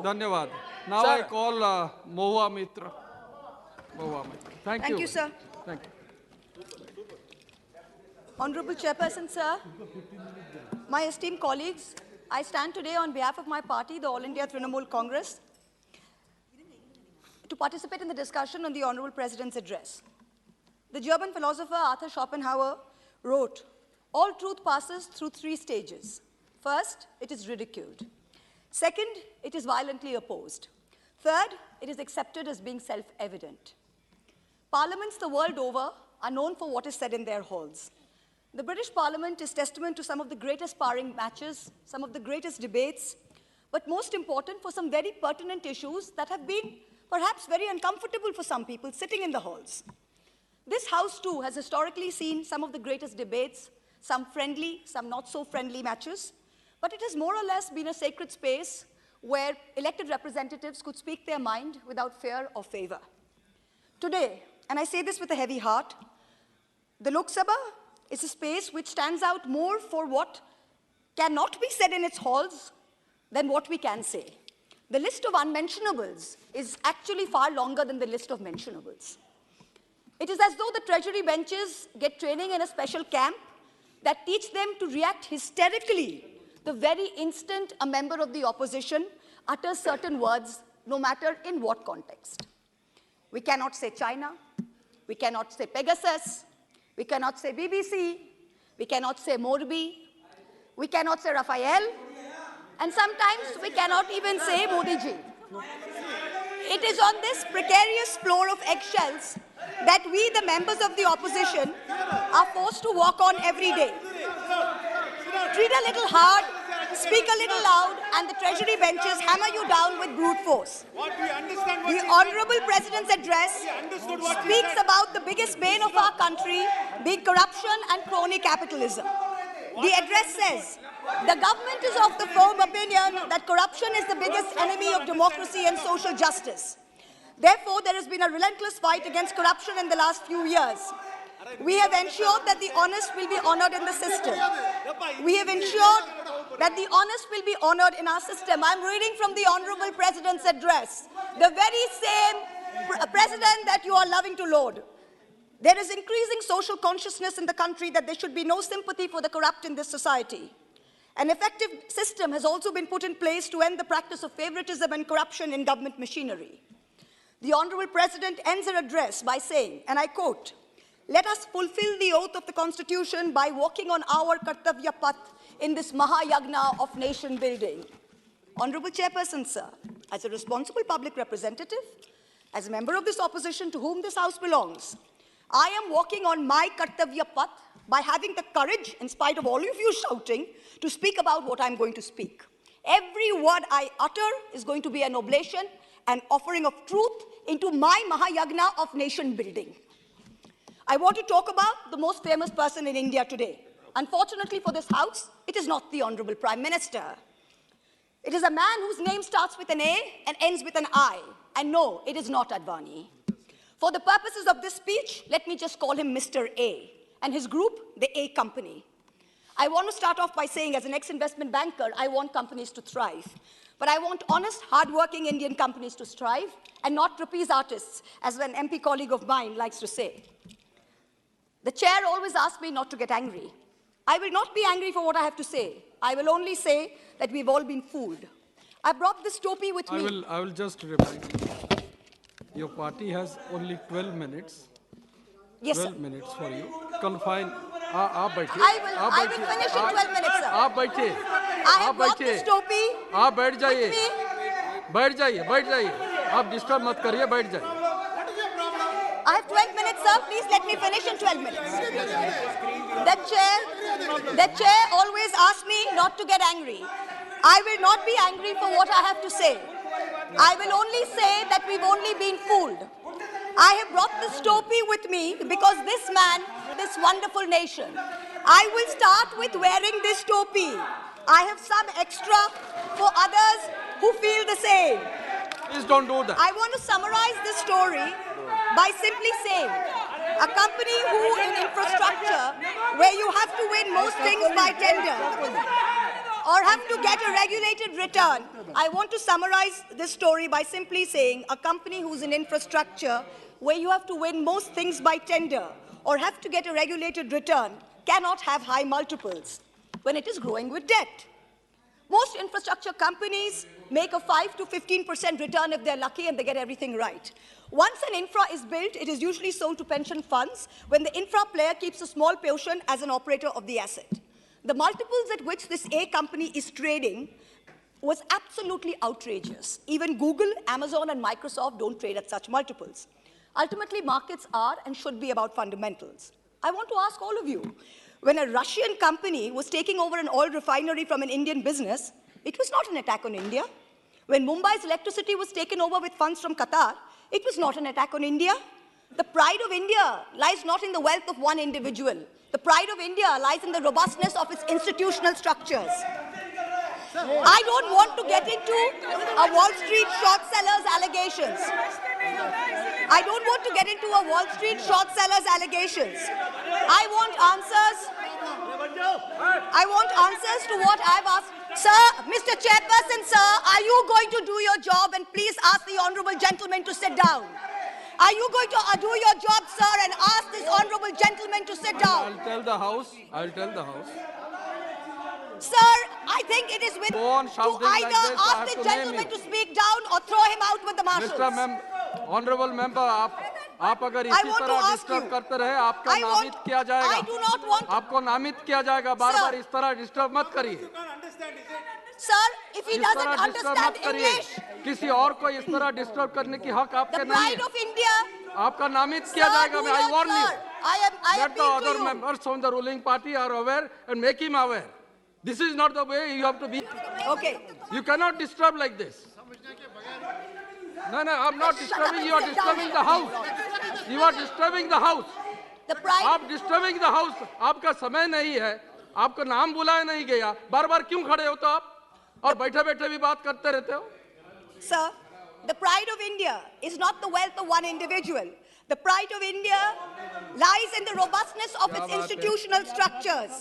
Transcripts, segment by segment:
Dhanyavad. Now Sir. I call Mohua Mitra. Mohua Mitra. Thank you. Thank you, sir. Thank you. Honorable Chairperson, sir, my esteemed colleagues, I stand today on behalf of my party, the All India Trinamool Congress, to participate in the discussion on the Honorable President's address. The German philosopher Arthur Schopenhauer wrote, "All truth passes through three stages. First, it is ridiculed. Second, it is violently opposed. Third, it is accepted as being self-evident." Parliaments the world over are known for what is said in their halls. The British Parliament is testament to some of the greatest sparring matches, some of the greatest debates, but most important, for some very pertinent issues that have been perhaps very uncomfortable for some people sitting in the halls. This House, too, has historically seen some of the greatest debates, some friendly, some not so friendly matches, but it has more or less been a sacred space where elected representatives could speak their mind without fear or favor. Today, and I say this with a heavy heart, the Lok Sabha is a space which stands out more for what cannot be said in its halls than what we can say. The list of unmentionables is actually far longer than the list of mentionables. It is as though the Treasury benches get training in a special camp that teach them to react hysterically the very instant a member of the opposition utters certain words, no matter in what context. We cannot say China, we cannot say Pegasus, we cannot say BBC, we cannot say Morbi, we cannot say Raphael, and sometimes we cannot even say Modi ji. It is on this precarious floor of eggshells that we, the members of the opposition, are forced to walk on every day. Treat a little hard, speak a little loud, and the Treasury benches hammer you down with brute force. The Honorable President's address speaks about the biggest bane of our country being corruption and crony capitalism. The address says, "The government is of the firm opinion that corruption is the biggest enemy of democracy and social justice. Therefore, there has been a relentless fight against corruption in the last few years. We have ensured that the honest will be honored in the system. We have ensured that the honest will be honored in our system." I'm reading from the Honorable President's address, the very same president that you are loving to laud. "There is increasing social consciousness in the country that there should be no sympathy for the corrupt in this society. An effective system has also been put in place to end the practice of favoritism and corruption in government machinery." The Honorable President ends her address by saying, and I quote, "Let us fulfill the oath of the Constitution by walking on our Kartavya Path in this Mahayagna of nation building." Honorable Chairperson, sir, as a responsible public representative, as a member of this opposition to whom this House belongs, I am walking on my Kartavya Path by having the courage, in spite of all of you shouting, to speak about what I'm going to speak. Every word I utter is going to be an oblation, an offering of truth into my Mahayagna of nation building. I want to talk about the most famous person in India today. Unfortunately for this House, it is not the Honorable Prime Minister. It is a man whose name starts with an A and ends with an I. And no, it is not Advani. For the purposes of this speech, let me just call him Mr. A, and his group, the A Company. I want to start off by saying, as an ex-investment banker, I want companies to thrive. But I want honest, hard-working Indian companies to strive, and not trapeze artists, as an MP colleague of mine likes to say. The chair always asks me not to get angry. I will not be angry for what I have to say. I will only say that we've all been fooled. I brought this topi with me. I will just remind you. Your party has only 12 minutes. Yes, 12 sir. minutes for you. Confine. आप बैठिए. I will finish in 12 minutes, sir. आप बैठिए. I have brought this topi आप बैठ जाइए. with me. बैठ जाइए. आप डिस्टर्ब मत करिए, बैठ जाइए. I have 12 minutes, sir. Please let me finish in 12 minutes. The chair always asks me not to get angry. I will not be angry for what I have to say. I will only say that we've only been fooled. I have brought this topi with me because this man, this wonderful nation. I will start with wearing this topi. I have some extra for others who feel the same. Please don't do that. I want to summarize this story by simply saying, a company who in infrastructure, where you have to win most things by tender, or have to get a regulated return. I want to summarize this story by simply saying a company who's in infrastructure where you have to win most things by tender or have to get a regulated return cannot have high multiples when it is growing with debt. Most infrastructure companies make a 5 to 15% return if they're lucky and they get everything right. Once an infra is built, it is usually sold to pension funds when the infra player keeps a small portion as an operator of the asset. The multiples at which this A company is trading was absolutely outrageous. Even Google, Amazon, and Microsoft don't trade at such multiples. Ultimately, markets are and should be about fundamentals. I want to ask all of you, when a Russian company was taking over an oil refinery from an Indian business, it was not an attack on India. When Mumbai's electricity was taken over with funds from Qatar, it was not an attack on India. The pride of India lies not in the wealth of one individual. The pride of India lies in the robustness of its institutional structures. I don't want to get into a Wall Street short sellers allegations. I don't want to get into a Wall Street short sellers allegations. I want answers. I want answers to what I've asked. Sir, Mr. Chairperson, sir, are you going to do your job? And please ask the honorable gentleman to sit down. Are you going to do your job, sir, and ask this honorable gentleman to sit down? I'll tell the House. I'll tell the House. Sir, I think it is with Go on to shouting like either this, I have ask the to name gentleman you. to speak down or throw him out with the marshals. Honorable member, आप अगर I इसी want to तरह ask disturb you. करते रहे, आपका I want- नामित किया जाएगा. I do not want- आपको नामित किया जाएगा. बार-बार इस तरह डिस्टर्ब मत करिए. Sir, if he इस doesn't तरह डिस्टर्ब understand मत करिए. English, किसी और को इस तरह डिस्टर्ब करने की हक the आपके नहीं pride है. of India. आपका नामित Sir, किया जाएगा. do I not, warn you. sir. I Let the appeal to other you. members from the ruling party are aware and make him aware. This is not the way you have to be. Okay. You cannot disturb like this. No, I'm not disturbing. You are disturbing the house. You are disturbing the house. The pride. आप disturbing the house. आपका समय नहीं है. आपको नाम बुलाया नहीं गया. बार-बार क्यों खड़े हो तो आप? और बैठे-बैठे भी बात करते रहते हो. Sir, the pride of India is not the wealth of one individual. The pride of India lies in the robustness of its institutional structures.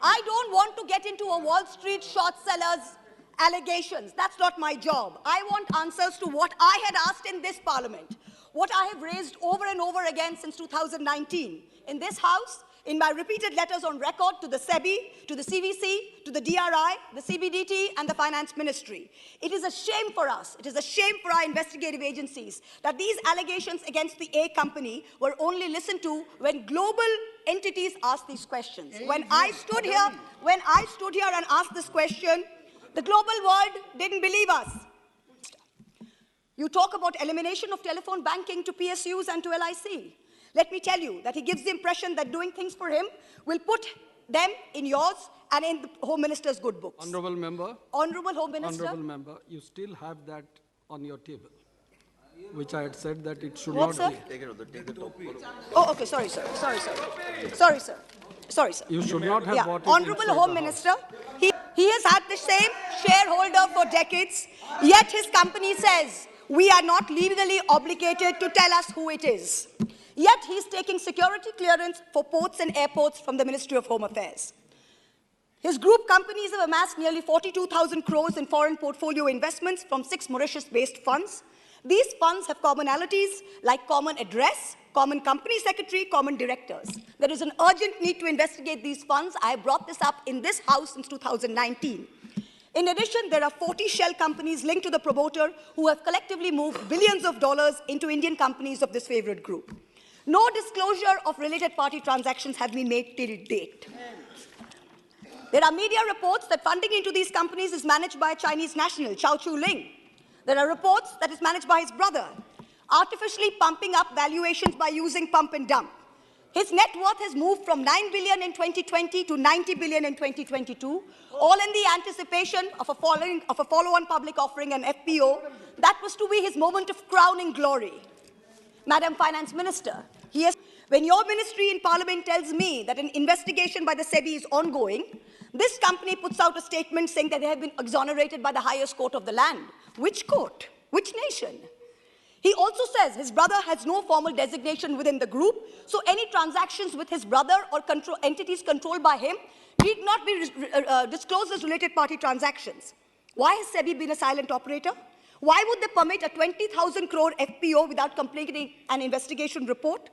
I don't want to get into a Wall Street short sellers allegations. That's not my job. I want answers to what I had asked in this parliament, what I have raised over and over again since 2019 in this House, in my repeated letters on record to the SEBI, to the CVC, to the DRI, the CBDT, and the Finance Ministry. It is a shame for us, it is a shame for our investigative agencies that these allegations against the A company were only listened to when global entities asked these questions. When I stood here and asked this question, the global world didn't believe us. You talk about elimination of telephone banking to PSUs and to LIC. Let me tell you that he gives the impression that doing things for him will put them in yours and in the Home Minister's good books. Honorable member. Honorable Home Minister. Honorable member, you still have that on your table, which I had said that it should What, not sir? be. Oh, okay, sorry, sir. Sorry, sir. Sorry, sir. Sorry, sir. You should not have Yeah, brought it Honorable inside Home the House. Minister, he has had the same shareholder for decades, yet his company says, we are not legally obligated to tell us who it is. Yet he's taking security clearance for ports and airports from the Ministry of Home Affairs. His group companies have amassed nearly 42,000 crores in foreign portfolio investments from 6 Mauritius-based funds. These funds have commonalities like common address, common company secretary, common directors. There is an urgent need to investigate these funds. I have brought this up in this House since 2019. In addition, there are 40 shell companies linked to the promoter who have collectively moved billions of dollars into Indian companies of this favorite group. No disclosure of related party transactions have been made till date. There are media reports that funding into these companies is managed by a Chinese national, Chao Chu-ling. There are reports that it's managed by his brother, artificially pumping up valuations by using pump and dump. His net worth has moved from 9 billion in 2020 to 90 billion in 2022, all in the anticipation of a follow-on public offering, an FPO. That was to be his moment of crowning glory. Madam Finance Minister, when your ministry in Parliament tells me that an investigation by the SEBI is ongoing, this company puts out a statement saying that they have been exonerated by the highest court of the land. Which court? Which nation? He also says his brother has no formal designation within the group, so any transactions with his brother or entities controlled by him need not be disclosed as related party transactions. Why has SEBI been a silent operator? Why would they permit a 20,000 crore FPO without completing an investigation report?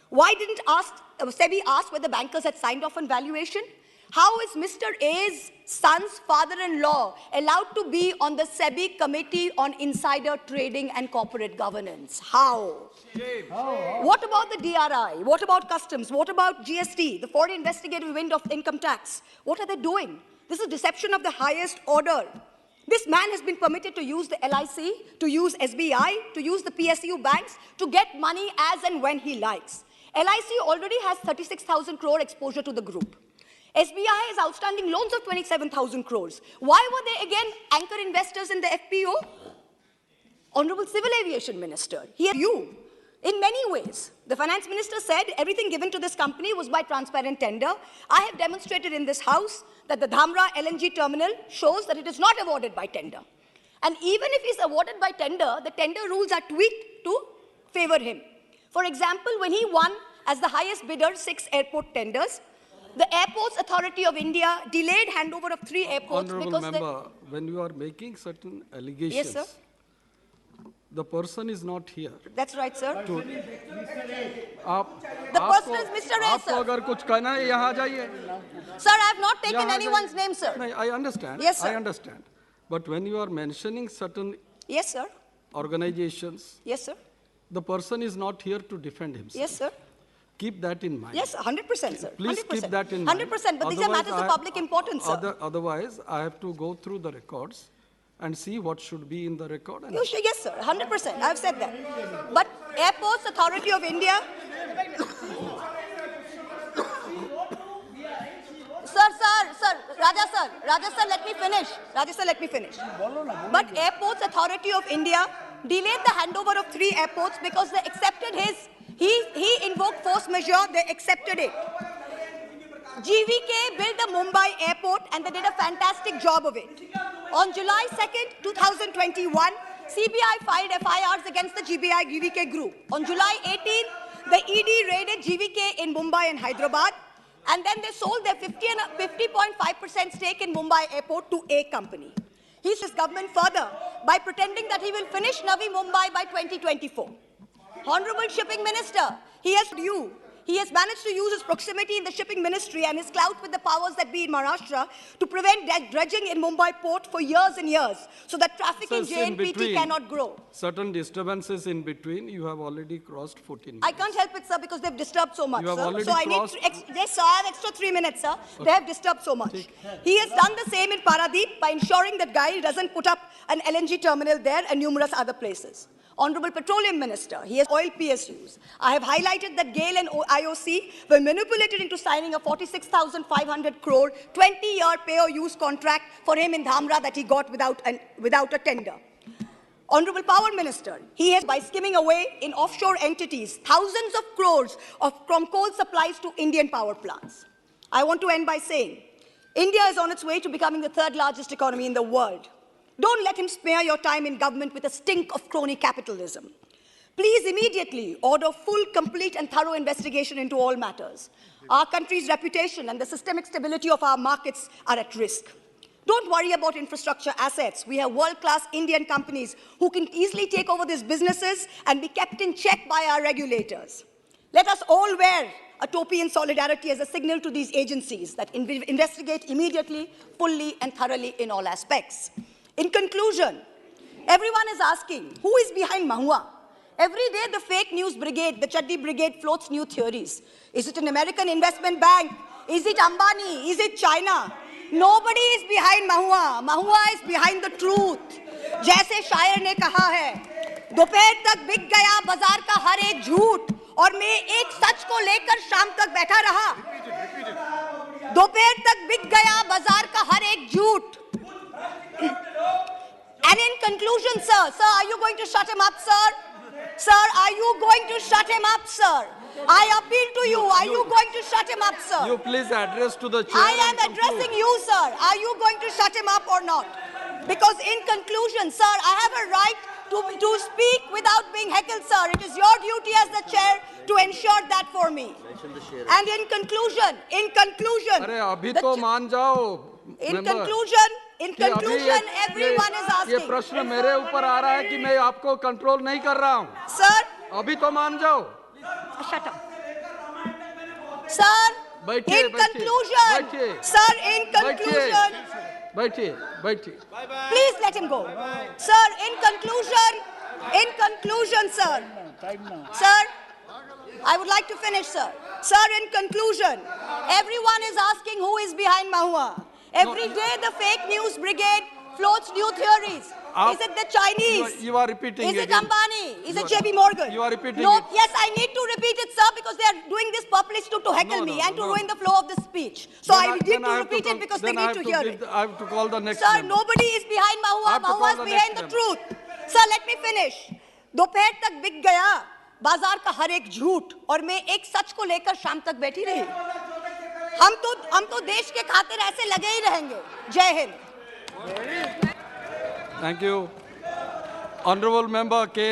Why didn't SEBI ask whether bankers had signed off on valuation? How is Mr. A's son's father-in-law allowed to be on the SEBI Committee on Insider Trading and Corporate Governance? How? What about the DRI? What about customs? What about GST, the foreign investigative wing of income tax? What are they doing? This is deception of the highest order. This man has been permitted to use the LIC, to use SBI, to use the PSU banks, to get money as and when he likes. LIC already has 36,000 crore exposure to the group. SBI has outstanding loans of 27,000 crores. Why were they again anchor investors in the FPO? Honorable Civil Aviation Minister, here you, in many ways, the Finance Minister said everything given to this company was by transparent tender. I have demonstrated in this House that the Dhamra LNG terminal shows that it is not awarded by tender. And even if it's awarded by tender, the tender rules are tweaked to favor him. For example, when he won as the highest bidder 6 airport tenders, the Airports Authority of India delayed handover of 3 airports Honorable because member, when you are making certain allegations, Yes, sir. the person is not here. That's right, sir. आप The आपको- person is Mr. A, आपको sir. अगर कुछ कहना है यहाँ आ जाइए. Sir, I have not taken यहाँ आ anyone's जाइए. name, sir. नहीं, I understand. Yes, sir. I understand. But when you are mentioning certain Yes, sir. organizations, Yes, sir. the person is not here to defend himself. Yes, sir. Keep that in mind. Yes, 100%, sir. Please 100%. keep that in mind. 100%, but these are Otherwise, matters of public importance, sir. Otherwise, I have to go through the records and see what should be in the record. And Yes, sir, 100%. I've said that. But Airports Authority of India. Sir, Raja sir, let me finish. But Airports Authority of India delayed the handover of 3 airports because they accepted he invoked force majeure, they accepted it. GVK built the Mumbai airport and they did a fantastic job of it. On July 2nd, 2021, CBI filed FIRs against the GVK group. On July 18th, the ED raided GVK in Mumbai and Hyderabad, and then they sold their 50.5% stake in Mumbai airport to a company. He's his government further by pretending that he will finish Navi Mumbai by 2024. Honorable Shipping Minister, he has managed to use his proximity in the shipping ministry and his clout with the powers that be in Maharashtra to prevent dredging in Mumbai port for years and years so that traffic in So in JNPT between, cannot grow. certain disturbances in between, you have already crossed 14 minutes. I can't help it, sir, because they've disturbed so much, You have sir. already So I crossed- need yes, sir, I have extra 3 minutes, sir. They have disturbed so much. He has done the same in Paradeep by ensuring that GAIL doesn't put up an LNG terminal there and numerous other places. Honorable Petroleum Minister, he has oil PSUs. I have highlighted that GAIL and IOC were manipulated into signing a 46,500 crore 20-year pay-or-use contract for him in Dhamra that he got without a tender. Honorable Power Minister, he has, by skimming away in offshore entities, thousands of crores from coal supplies to Indian power plants. I want to end by saying, India is on its way to becoming the 3rd largest economy in the world. Don't let him smear your time in government with a stink of crony capitalism. Please immediately order full, complete and thorough investigation into all matters. Our country's reputation and the systemic stability of our markets are at risk. Don't worry about infrastructure assets. We have world-class Indian companies who can easily take over these businesses and be kept in check by our regulators. Let us all wear a topi in solidarity as a signal to these agencies that investigate immediately, fully and thoroughly in all aspects. In conclusion, everyone is asking, who is behind Mahua? Every day the fake news brigade, the Chaddi brigade floats new theories. Is it an American investment bank? Is it Ambani? Is it China? Nobody is behind Mahua. Mahua is behind the truth. जैसे शायर ने कहा है, दोपहर तक बिक गया बाजार का हर एक झूठ और मैं एक सच को लेकर शाम तक बैठा रहा. दोपहर तक बिक गया बाजार का हर एक झूठ. And in conclusion, sir, are you going to shut him up, sir? Sir, are you going to shut him up, sir? I appeal to you, are you going to shut him up, sir? You please address to the chair. I am and conclude. addressing you, sir. Are you going to shut him up or not? Because in conclusion, sir, I have a right to speak without being heckled, sir. It is your duty as the chair to ensure that for me. And in conclusion, अरे अभी तो मान जाओ in member, conclusion, कि अभी everyone is ये asking. प्रश्न मेरे ऊपर आ रहा है कि मैं आपको कंट्रोल नहीं कर रहा हूँ. Sir, अभी तो मान जाओ. shut up. Sir, बैठिए, in बैठिए, conclusion, बैठिए. sir, in conclusion, बैठिए, बैठिए. please let him go. Sir, in conclusion, sir. Sir, I would like to finish, sir. Sir, in conclusion, everyone is asking who is behind Mahua. Every day the fake news brigade floats new theories. Is it the Chinese? You are repeating Is it again. Ambani? Is it JP Morgan? You are repeating No, it. yes, I need to repeat it, sir, because they are doing this purposely to heckle No, me no, and to no. ruin the flow of the speech. So I need Then to have repeat call- it because then they I need have to hear give it. I have to call the next Sir, member. nobody is behind I Mahua. have to call Mahua is the behind next the member. truth. Sir, let me finish. दोपहर तक बिक गया बाजार का हर एक झूठ और मैं एक सच को लेकर शाम तक बैठी रही. हम तो देश के खातिर ऐसे लगे ही रहेंगे. जय Hind. Thank you. Honorable Member K.